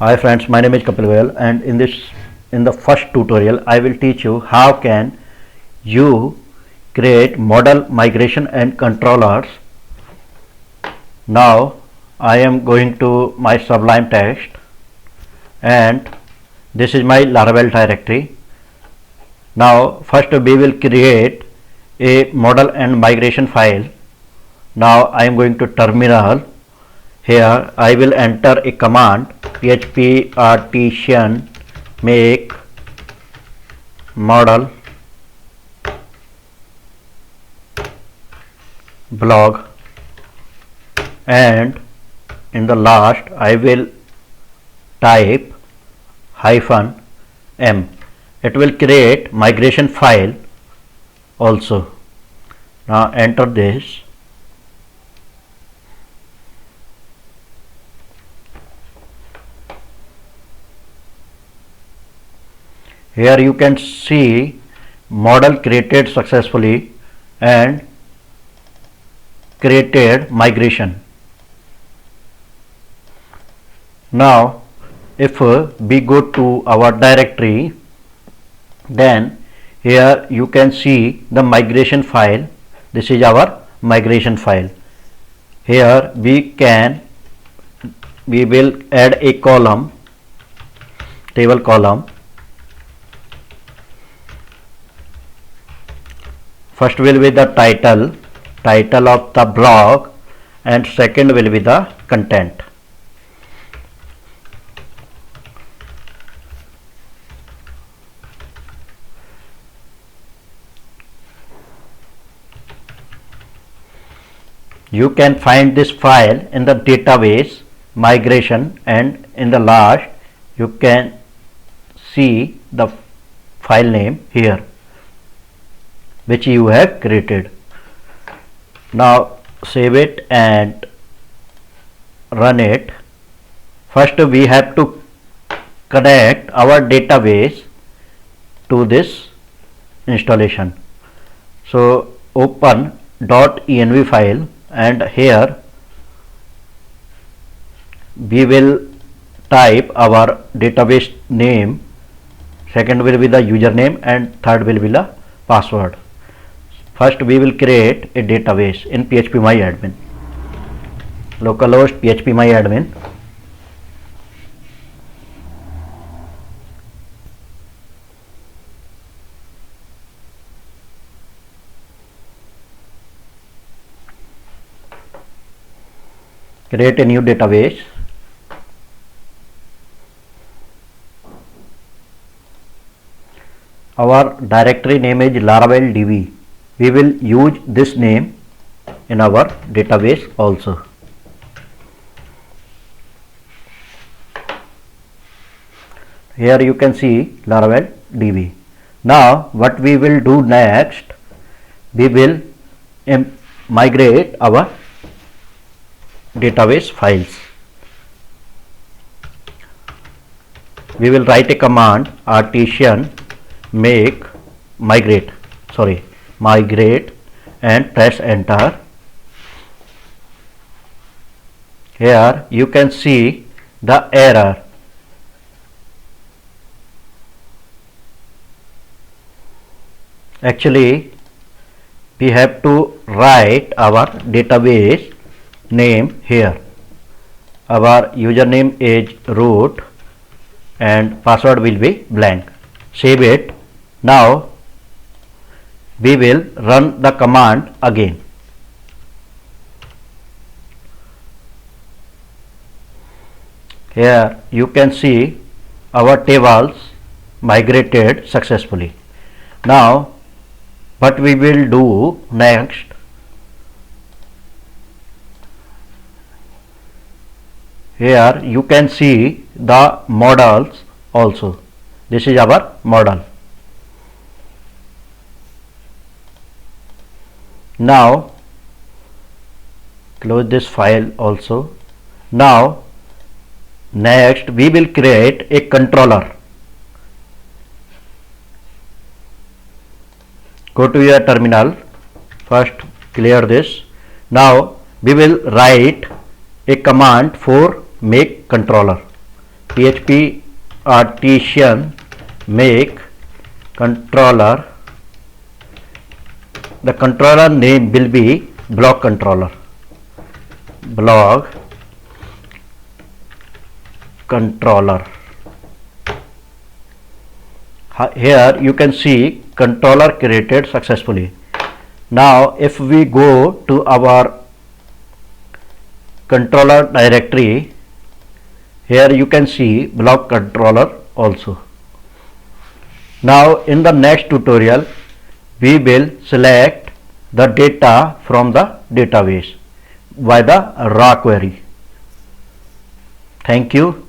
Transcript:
Hi friends, my name is Kapil Goyal, and in the first tutorial I will teach you how can you create model migration and controllers. Now I am going to my Sublime Text and this is my Laravel directory. Now first we will create a model and migration file. Now I am going to terminal. Here I will enter a command php artisan make model blog, and in the last I will type -m. It will create migration file also. Now enter this. Here you can see model created successfully and created migration. Now if we go to our directory, then here you can see the migration file. This is our migration file. Here we will add a column, table column. First will be the title of the blog, and second will be the content. You can find this file in the database migration, and in the last you can see the file name here which you have created. Now save it and run it. First we have to connect our database to this installation. So open .env file, and here we will type our database name, second will be the username, and third will be the password. First we will create a database in phpMyAdmin, localhost phpMyAdmin. Create a new database. Our directory name is Laravel DB. We will use this name in our database also. Here you can see Laravel DB. Now what we will do next, we will migrate our database files. We will write a command artisan make migrate and press enter. Here you can see the error. Actually we have to write our database name here. Our username is root and password will be blank. Save it. Now we will run the command again. Here you can see our tables migrated successfully. Now what we will do next, here you can see the models also. This is our model. Now close this file also. Now next we will create a controller. Go to your terminal. First clear this. Now we will write a command for make controller. PHP artisan make controller. The controller name will be block controller. Block controller. Here you can see controller created successfully. Now if we go to our controller directory, here you can see block controller also. Now in the next tutorial we will select the data from the database by the raw query. Thank you.